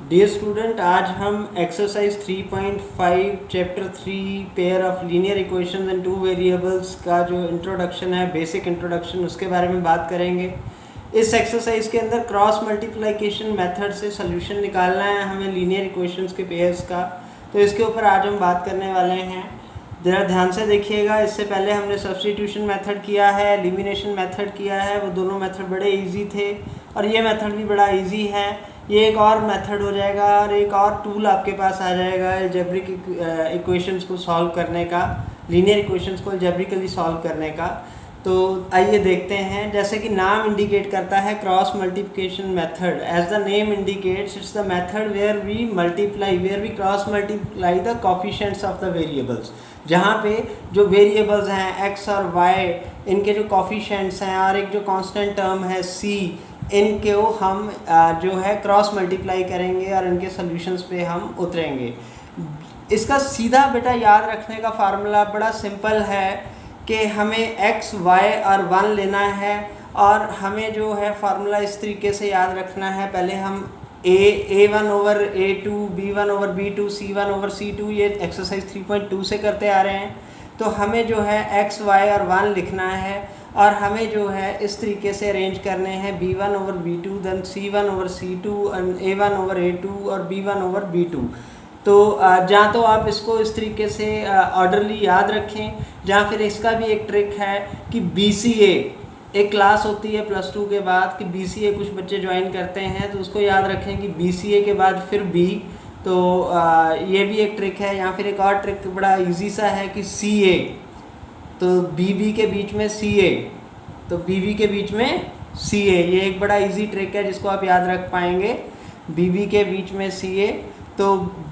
Dear student, आज हम exercise 3.5 chapter 3 pair of linear equations and two variables का जो इंट्रोडक्शन है, बेसिक इंट्रोडक्शन, उसके बारे में बात करेंगे। इस एक्सरसाइज के अंदर क्रॉस मल्टीप्लिकेशन मेथड से सोल्यूशन निकालना है हमें लीनियर इक्वेशंस के पेयर्स का। तो इसके ऊपर आज हम बात करने वाले हैं। ज़रा ध्यान से देखिएगा, इससे पहले हमने सब्स्टिट्यूशन मेथड किया है, एलिमिनेशन मेथड किया है। वो दोनों मेथड बड़े इजी थे और ये मेथड भी बड़ा इजी है। ये एक और मेथड हो जाएगा और एक और टूल आपके पास आ जाएगा अलजेब्रिक इक्वेशंस को सॉल्व करने का, लीनियर इक्वेशंस को अलजेब्रिकली सॉल्व करने का। तो आइए देखते हैं। जैसे कि नाम इंडिकेट करता है, cross multiplication method, as the name indicates, it's the method where we cross multiply the coefficients of the variables. जहाँ पे जो वेरिएबल्स हैं x और y, इनके जो कोफिशिएंट्स हैं और एक जो कांस्टेंट टर्म है c, इनको हम जो है क्रॉस मल्टीप्लाई करेंगे और इनके सॉल्यूशंस पे हम उतरेंगे। इसका सीधा बेटा याद रखने का फार्मूला बड़ा सिंपल है कि हमें x, y और 1 लेना है और हमें जो है फार्मूला इस तरीके से याद रखना है। पहले हम a1 over a2, b1 over b2, c1 over c2, ये एक्सरसाइज 3.2 से करते आ रहे हैं। तो हमें जो है x, y और 1 लिखना है और हमें जो है इस तरीके से अरेंज करने हैं b1 over b2, then c1 over c2, a1 over a2 और b1 ओवर b2। तो जहाँ तो आप इसको इस तरीके से ऑर्डरली याद रखें, जहाँ फिर इसका भी एक ट्रिक है कि BCA एक क्लास होती है +2 के बाद कि BCA कुछ बच्चे ज्वाइन करते हैं, तो उसको याद रखें कि BCA के बाद फिर B। तो ये भी एक ट्रिक है। यहाँ फिर एक और ट्रिक बड़ा इजी सा है कि CA, तो BB के बीच में CA, तो BB के बीच में CA, ये एक बड़ा इजी ट्रिक है जिसको आप याद रख पाएंगे। BB के बीच में CA, तो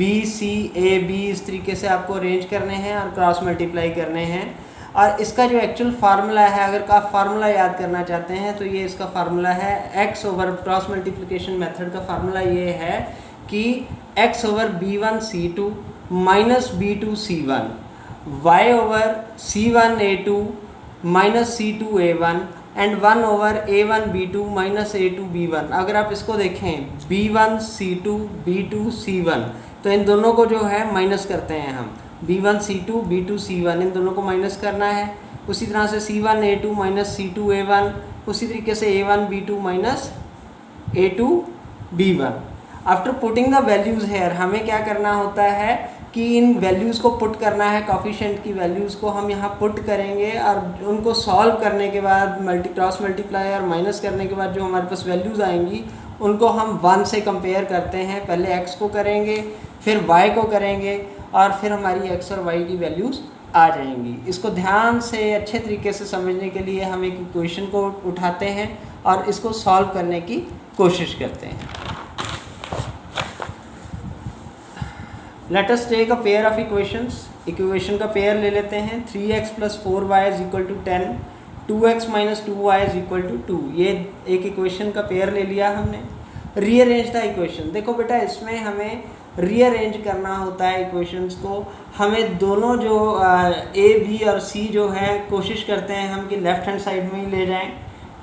BCAB इस तरीके से आपको अरेंज करने हैं और क्रॉस मल्टीप्लाई करने हैं। और इसका जो एक्चुअल फार्मूला है, अगर आप फार्मूला याद करना चाहते हैं तो ये इसका फार्मूला है x over, cross multiplication method का फार्मूला ये है कि x over b1 c2 minus b2 c1, y over c1 a2 minus c2 a1 and 1 over a1 b2 minus a2 b1। अगर आप इसको देखें b1 c2 b2 c1, तो इन दोनों को जो है माइनस करते हैं हम, b1 c2 b2 c1, इन दोनों को माइनस करना है। उसी तरह से c1 a2 minus c2 a1, उसी तरीके से a1 b2 minus a2 b1। After putting the values here, हमें क्या करना होता है कि इन वैल्यूज़ को पुट करना है, कोफिशिएंट की वैल्यूज़ को हम यहाँ पुट करेंगे और उनको सॉल्व करने के बाद, क्रॉस मल्टीप्लाई और माइनस करने के बाद जो हमारे पास वैल्यूज़ आएंगी उनको हम 1 से कंपेयर करते हैं। पहले x को करेंगे, फिर y को करेंगे और फिर हमारी x और y की वैल्यूज़ आ जाएंगी। इसको ध्यान से अच्छे तरीके से समझने के लिए हम एक इक्वेशन को उठाते हैं और इसको सॉल्व करने की कोशिश करते हैं। Let us take a pair of equations. Equation का पेयर ले लेते हैं। 3x + 4y = 10, 2x - 2y = 2। ये एक इक्वेशन का पेयर ले लिया हमने। Rearrange the equation. देखो बेटा, इसमें हमें रीअरेंज करना होता है इक्वेशंस को। हमें दोनों जो A, B और C जो है, कोशिश करते हैं हम कि लेफ़्ट हैंड साइड में ही ले जाएं,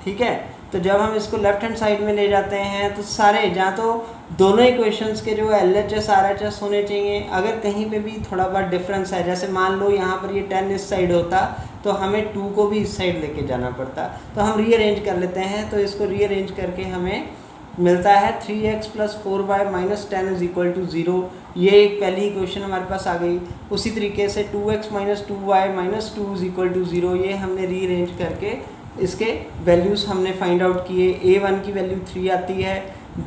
ठीक है। तो जब हम इसको लेफ़्ट हैंड साइड में ले जाते हैं तो सारे, जहाँ तो दोनों इक्वेशंस के जो LHS RHS होने चाहिए। अगर कहीं पे भी थोड़ा बहुत डिफरेंस है, जैसे मान लो यहाँ पर ये 10 इस साइड होता तो हमें 2 को भी इस साइड लेके जाना पड़ता, तो हम रीअरेंज कर लेते हैं। तो इसको रीअरेंज करके हमें मिलता है 3x + 4y - 10 = 0। ये एक पहली इक्वेशन हमारे पास आ गई। उसी तरीके से 2x - 2y - 2 = 0, ये हमने रीअरेंज करके इसके वैल्यूज़ हमने फाइंड आउट किए। a1 की वैल्यू 3 आती है,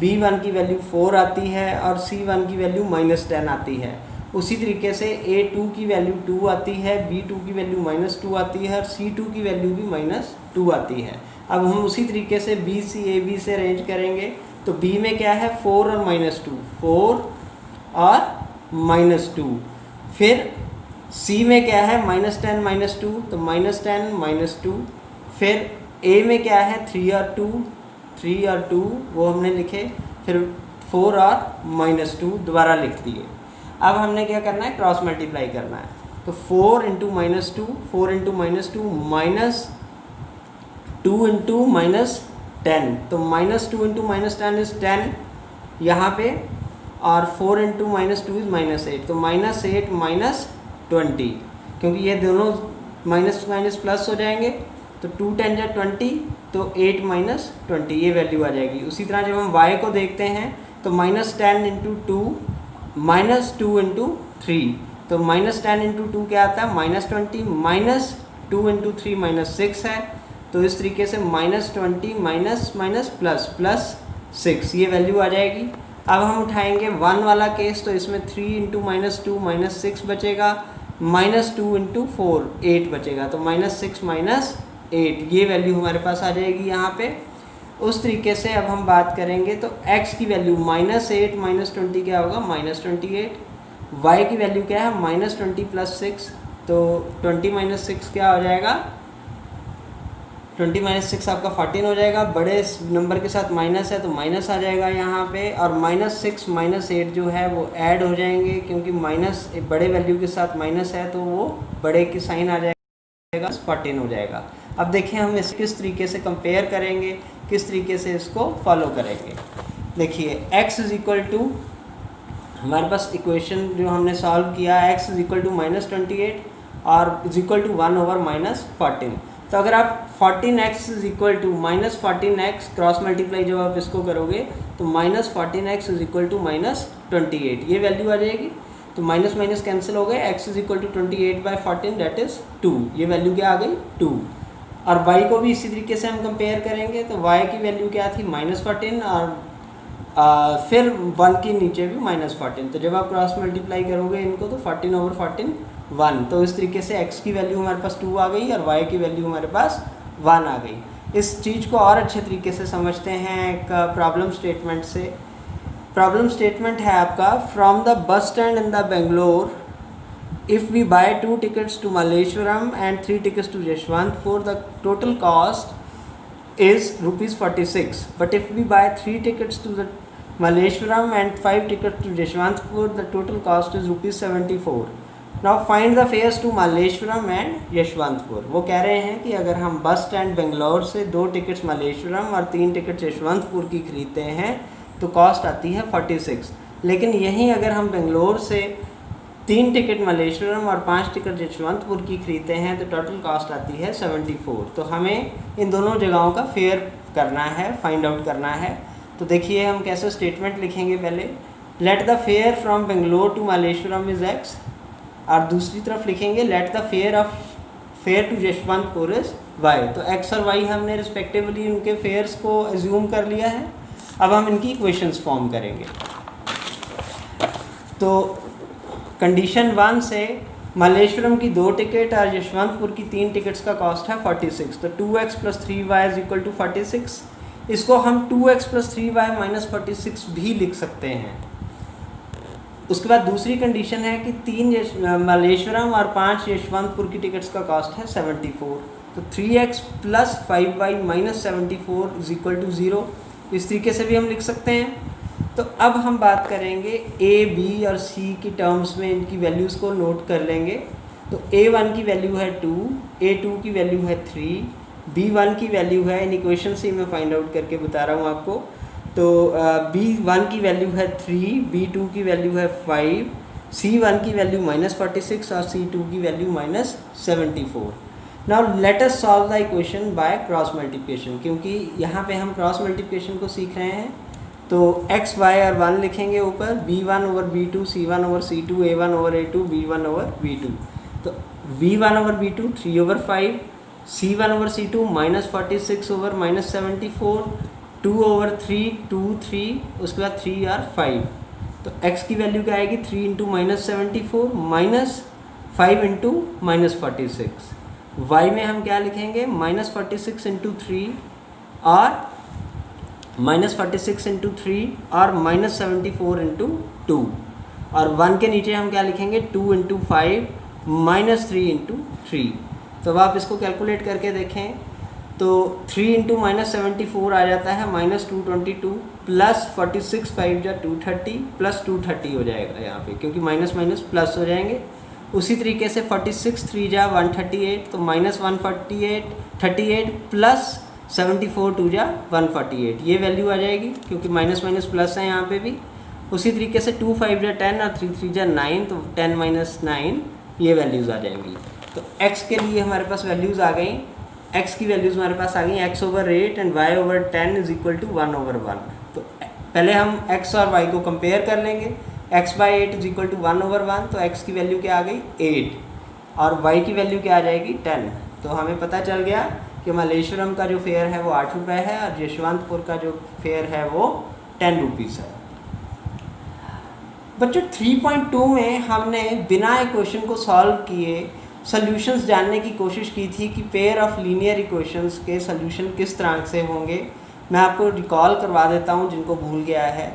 b1 की वैल्यू 4 आती है और c1 की वैल्यू -10 आती है। उसी तरीके से a2 की वैल्यू 2 आती है, b2 की वैल्यू -2 आती है और c2 की वैल्यू भी -2 आती है। अब हम उसी तरीके से BCAB से अरेंज करेंगे। तो b में क्या है, 4 और -2, 4 और -2। फिर c में क्या है, -10 -2, तो -10 -2। फिर a में क्या है, 3 और 2, 3 और 2 वो हमने लिखे। फिर 4 और -2 दोबारा लिख दिए। अब हमने क्या करना है, क्रॉस मल्टीप्लाई करना है। तो 4 × -2, 4 × -2 -2 × -10, तो -2 × -10 इज़ 10। यहाँ पे और 4 इंटू -2 इज़ -8, तो -8 -20, क्योंकि ये दोनों माइनस माइनस प्लस हो जाएंगे, तो 2 10 जा 20, तो 8 -20 ये वैल्यू आ जाएगी। उसी तरह जब हम y को देखते हैं तो -10 इंटू 2 -2 इंटू 3, तो -10 इंटू 2 क्या आता है -20, -2 इंटू 3 -6 है, तो इस तरीके से -20 माइनस प्लस 6 ये वैल्यू आ जाएगी। अब हम उठाएंगे 1 वाला केस, तो इसमें 3 इंटू -2 -6 बचेगा, -2 इंटू 4 8 बचेगा, तो -6 -8 ये वैल्यू हमारे पास आ जाएगी यहाँ पे। उस तरीके से अब हम बात करेंगे तो x की वैल्यू -8 -20 क्या होगा -28, y की वैल्यू क्या है -20 प्लस 6, तो 20 - 6 क्या हो जाएगा 20 - 6 आपका 14 हो जाएगा। बड़े नंबर के साथ माइनस है तो माइनस आ जाएगा यहाँ पे, और -6 -8 जो है वो ऐड हो जाएंगे, क्योंकि माइनस बड़े वैल्यू के साथ माइनस है तो वो बड़े की साइन आ जाएगा, 14 हो जाएगा। अब देखिए हम इस किस तरीके से कंपेयर करेंगे, किस तरीके से इसको फॉलो करेंगे। देखिए x इज इक्वल टू, हमारे पास इक्वेशन जो हमने सॉल्व किया x इज इक्वल टू -28 और इज इक्वल टू 1/-14। तो अगर आप 14x is equal to -14x cross multiply जब आप इसको करोगे तो -14x इज इक्वल टू -28 ये वैल्यू आ जाएगी। तो माइनस माइनस कैंसिल हो गए, x is equal to 28/14 that is 2, ये वैल्यू क्या आ गई 2। और y को भी इसी तरीके से हम कंपेयर करेंगे, तो y की वैल्यू क्या थी -14 और फिर 1 के नीचे भी -14, तो जब आप क्रॉस मल्टीप्लाई करोगे इनको तो 14/14 1, तो इस तरीके से x की वैल्यू हमारे पास 2 आ गई और y की वैल्यू हमारे पास 1 आ गई। इस चीज़ को और अच्छे तरीके से समझते हैं एक प्रॉब्लम स्टेटमेंट से। प्रॉब्लम स्टेटमेंट है आपका, from the bus stand in the Bangalore if we buy 2 tickets to Malleshwaram and 3 tickets to Yeshwanthpur, the total cost is ₹46, but if we buy 3 tickets to the Malleshwaram and 5 tickets to Yeshwanthpur, the total cost is ₹74. Now find the fares to Malleshwaram and Yeshwanthpur। वो कह रहे हैं कि अगर हम bus stand Bangalore से 2 tickets Malleswaram और 3 tickets Yesvantpur की खरीदते हैं तो कॉस्ट आती है 46, लेकिन यहीं अगर हम बेंगलोर से 3 टिकट मल्लेश्वरम और 5 टिकट यशवंतपुर की खरीदते हैं तो टोटल कॉस्ट आती है 74। तो हमें इन दोनों जगहों का फेयर करना है, फाइंड आउट करना है। तो देखिए हम कैसे स्टेटमेंट लिखेंगे। पहले let the fare from Bangalore to Malleswaram is x, और दूसरी तरफ लिखेंगे let the fare to Yeshwantpur is y। तो x और y हमने रिस्पेक्टिवली उनके फेयर्स को एज्यूम कर लिया है। अब हम इनकी इक्वेशंस फॉर्म करेंगे। तो कंडीशन 1 से मल्लेश्वरम की 2 टिकट और यशवंतपुर की 3 टिकट्स का कॉस्ट है 46, तो 2x + 3y is equal to 46। इसको हम 2x + 3y - 46 भी लिख सकते हैं। उसके बाद दूसरी कंडीशन है कि 3 मल्लेश्वरम और 5 यशवंतपुर की टिकट्स का कॉस्ट है 74, तो 3x + 5y - 74 is equal to 0। इस तरीके से भी हम लिख सकते हैं। तो अब हम बात करेंगे a, b और c की टर्म्स में, इनकी वैल्यूज़ को नोट कर लेंगे। तो a1 की वैल्यू है 2, a2 की वैल्यू है 3, b1 की वैल्यू है, इन इक्वेशन से मैं फाइंड आउट करके बता रहा हूँ आपको। तो b1 की वैल्यू है 3, b2 की वैल्यू है 5, c1 की वैल्यू -46 और c2 की value -74। Now let us solve the equation by cross multiplication, क्योंकि यहाँ पे हम क्रॉस मल्टीप्लिकेशन को सीख रहे हैं। तो x, y और 1 लिखेंगे ऊपर, b1/b2, c1/c2, a1/a2, b1/b2। तो b1/b2 3/5, c1/c2 -46 -74, 2/3 2 3, उसके बाद 3 और 5। तो x की वैल्यू क्या आएगी 3 × -74 -5 × -46। y में हम क्या लिखेंगे -46 × 3 और -46 × 3 और -74 × 2, और 1 के नीचे हम क्या लिखेंगे 2 × 5 -3 × 3। तो अब आप इसको कैलकुलेट करके देखें तो 3 × -74 आ जाता है -222 प्लस 46 5 जा 230 प्लस 230 हो जाएगा यहाँ पे, क्योंकि माइनस माइनस प्लस हो जाएंगे। उसी तरीके से 46 3 जा 138, तो -148 38 प्लस 74 2 जा 148, ये वैल्यू आ जाएगी, क्योंकि माइनस माइनस प्लस है यहाँ पे भी। उसी तरीके से 2 5 जा 10 और 3 3 जा 9, तो 10 माइनस 9 ये वैल्यूज़ आ जाएंगी। तो x के लिए हमारे पास वैल्यूज़ आ गई, x की वैल्यूज़ हमारे पास आ गई x/8 and y/10 is equal to 1/1। तो पहले हम x और y को कंपेयर कर लेंगे। x/8 इज इक्वल टू 1/1, तो x की वैल्यू क्या आ गई 8 और y की वैल्यू क्या आ जाएगी 10। तो हमें पता चल गया कि मलेश्वरम का जो फेयर है वो 8 रुपये है और यशवंतपुर का जो फेयर है वो 10 रुपीज़ है। बच्चों 3.2 में हमने बिना इक्वेशन को सॉल्व किए सॉल्यूशंस जानने की कोशिश की थी कि पेयर ऑफ लीनियर इक्वेशंस के सॉल्यूशन किस तरह से होंगे। मैं आपको रिकॉल करवा देता हूं जिनको भूल गया है।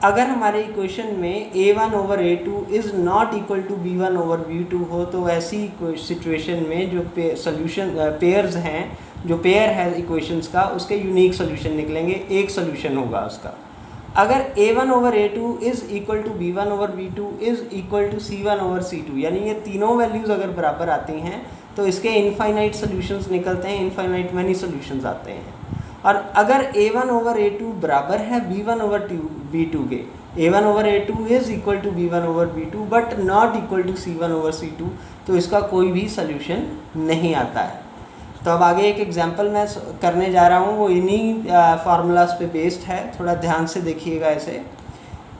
अगर हमारे इक्वेशन में a1/a2 is not equal to b1/b2 हो तो ऐसी सिचुएशन में जो सॉल्यूशन पेयर्स हैं, जो पेयर है इक्वेशंस का, उसके यूनिक सॉल्यूशन निकलेंगे, एक सॉल्यूशन होगा उसका। अगर a1/a2 is equal to b1/b2 is equal to c1/c2, यानी ये तीनों वैल्यूज़ अगर बराबर आती हैं तो इसके इनफाइनाइट सॉल्यूशंस निकलते हैं, इनफाइनाइट मैनी सॉल्यूशंस आते हैं। और अगर a1/a2 बराबर है b1/b2 के, a1/a2 is equal to b1/b2 but not equal to c1/c2, तो इसका कोई भी सॉल्यूशन नहीं आता है। तो अब आगे एक एग्जांपल मैं करने जा रहा हूँ, वो इन्हीं फार्मूलाज पे बेस्ड है, थोड़ा ध्यान से देखिएगा इसे।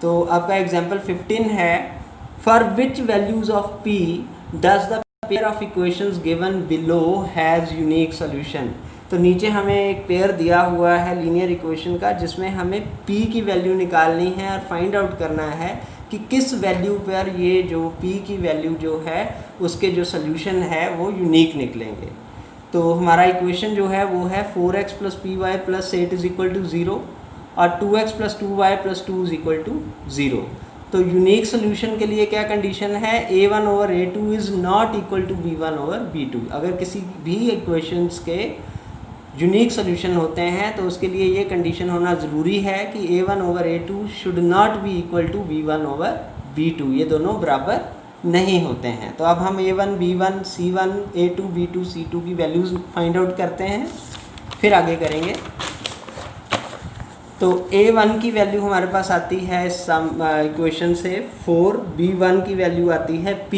तो आपका एग्जांपल 15 है, for which values of p does the pair of equations given below has unique solution. तो नीचे हमें एक पेयर दिया हुआ है लीनियर इक्वेशन का जिसमें हमें p की वैल्यू निकालनी है और फाइंड आउट करना है कि किस वैल्यू पर ये जो p की वैल्यू जो है उसके जो सॉल्यूशन है वो यूनिक निकलेंगे। तो हमारा इक्वेशन जो है वो है 4x + py + 8 is equal to 0 और 2x + 2y + 2 is equal to 0। तो यूनिक सोल्यूशन के लिए क्या कंडीशन है, a1/a2 is not equal to b1/b2। अगर किसी भी इक्वेशंस के यूनिक सोल्यूशन होते हैं तो उसके लिए ये कंडीशन होना ज़रूरी है कि a1/a2 should not be equal to b1/b2, ये दोनों बराबर नहीं होते हैं। तो अब हम a1 b1 c1 a2 b2 c2 की वैल्यूज़ फाइंड आउट करते हैं, फिर आगे करेंगे। तो a1 की वैल्यू हमारे पास आती है सम इक्वेशन से 4, b1 की वैल्यू आती है p,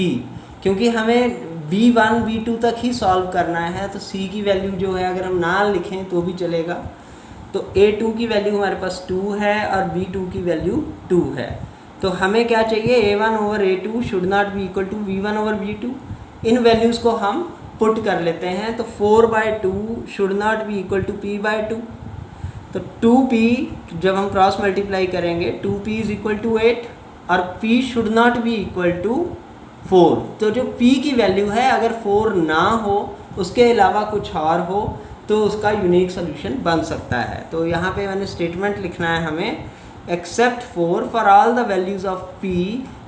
क्योंकि हमें b1 b2 तक ही सॉल्व करना है तो c की वैल्यू जो है अगर हम ना लिखें तो भी चलेगा। तो a2 की वैल्यू हमारे पास 2 है और b2 की वैल्यू 2 है। तो हमें क्या चाहिए, a1/a2 should not be equal to b1/b2। इन वैल्यूज़ को हम पुट कर लेते हैं। तो 4/2 should not be equal to p/2। तो 2p जब हम क्रॉस मल्टीप्लाई करेंगे 2p इज इक्वल टू 8 और p should not be equal to 4। तो जो p की वैल्यू है अगर 4 ना हो, उसके अलावा कुछ और हो, तो उसका यूनिक सोल्यूशन बन सकता है। तो यहाँ पे मैंने स्टेटमेंट लिखना है हमें, except 4 for all the values of p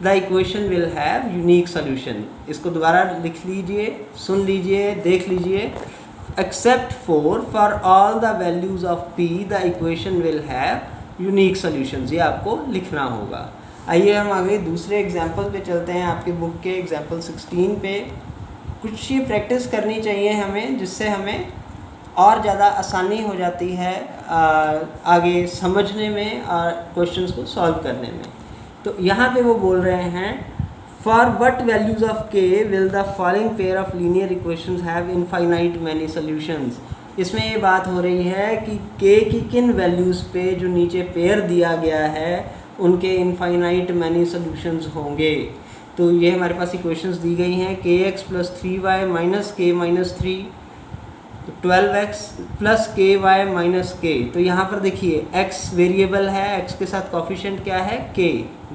the equation will have unique solution. इसको दोबारा लिख लीजिए, सुन लीजिए, देख लीजिए। Except 4 for all the values of p the equation will have unique solutions, ये आपको लिखना होगा। आइए हम आगे दूसरे एग्जाम्पल पे चलते हैं, आपके बुक के एग्जाम्पल 16 पे। कुछ ये प्रैक्टिस करनी चाहिए हमें जिससे हमें और ज़्यादा आसानी हो जाती है आगे समझने में और क्वेश्चंस को सॉल्व करने में। तो यहाँ पे वो बोल रहे हैं, For what values of k will the following pair of linear equations have infinite many solutions? इसमें ये बात हो रही है कि k की किन वैल्यूज़ पे जो नीचे पेयर दिया गया है उनके इनफाइनाइट मैनी सॉल्यूशंस होंगे। तो ये हमारे पास इक्वेशंस दी गई हैं, kx + 3y - k - 3, तो 12x + ky - k। तो यहाँ पर देखिए x वेरिएबल है, x के साथ कॉफिशेंट क्या है k,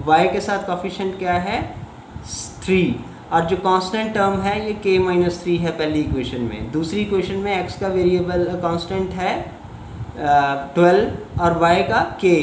y के साथ कॉफिशेंट क्या है 3, और जो कांस्टेंट टर्म है ये k - 3 है पहली इक्वेशन में। दूसरी इक्वेशन में x का वेरिएबल कांस्टेंट है 12 और y का k,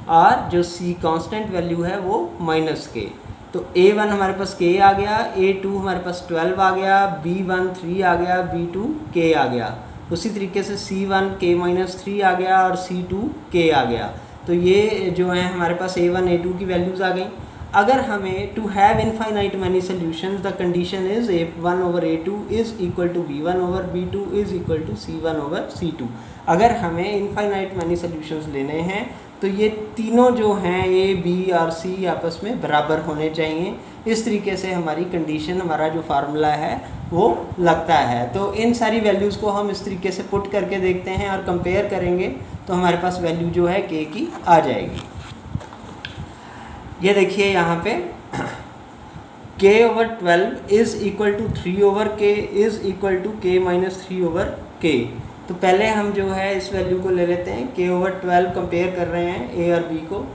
और जो c कांस्टेंट वैल्यू है वो -k। तो a1 हमारे पास k आ गया, a2 हमारे पास 12 आ गया, b1 3 आ गया, b2 k आ गया। उसी तरीके से c1 k - 3 आ गया और c2 k आ गया। तो ये जो है हमारे पास a1 a2 की वैल्यूज़ आ गई। अगर हमें to have infinite many solutions the condition is a1/a2 is equal to b1/b2 is equal to c1/c2। अगर हमें इनफाइनाइट मैनी सॉल्यूशंस लेने हैं तो ये तीनों जो हैं ए बी और सी आपस में बराबर होने चाहिए। इस तरीके से हमारी कंडीशन, हमारा जो फार्मूला है वो लगता है। तो इन सारी वैल्यूज़ को हम इस तरीके से पुट करके देखते हैं और कंपेयर करेंगे तो हमारे पास वैल्यू जो है के की आ जाएगी। ये देखिए यहाँ पे k/12 is equal to 3/k is equal to k minus 3/k। तो पहले हम जो है इस वैल्यू को ले लेते हैं, k/12 कंपेयर कर रहे हैं a और b को,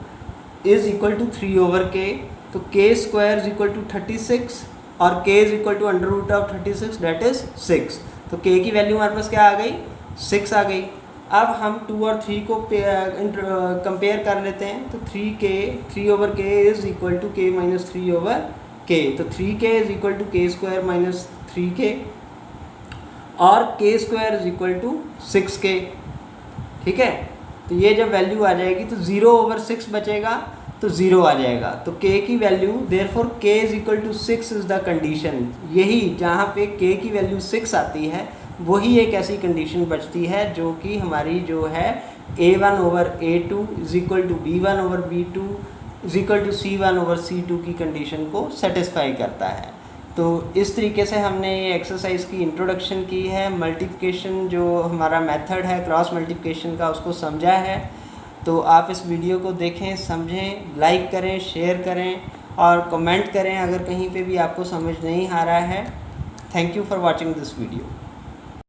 इज़ इक्वल टू 3/k। तो k square is equal to 36 root k is equal टू अंडर रूट ऑफ 36 डेट इज 6। तो k की वैल्यू हमारे पास क्या आ गई, 6 आ गई। अब हम 2 और 3 को कंपेयर कर लेते हैं। तो 3/k is equal to k minus 3/k। तो 3k is equal to k square minus 3k और k square is equal to 6k। ठीक है, तो ये जब वैल्यू आ जाएगी तो 0/6 बचेगा, तो 0 आ जाएगा। तो k की value therefore k is equal to 6 is the condition. यही जहाँ पे k की वैल्यू 6 आती है वही एक ऐसी कंडीशन बचती है जो कि हमारी जो है a1/a2 is equal to b1/b2 is equal to c1/c2 की कंडीशन को सेटिस्फाई करता है। तो इस तरीके से हमने ये एक्सरसाइज की इंट्रोडक्शन की है। मल्टीप्लिकेशन जो हमारा मेथड है क्रॉस मल्टीप्लिकेशन का, उसको समझा है। तो आप इस वीडियो को देखें, समझें, लाइक करें, शेयर करें और कमेंट करें अगर कहीं पे भी आपको समझ नहीं आ रहा है। Thank you for watching this video.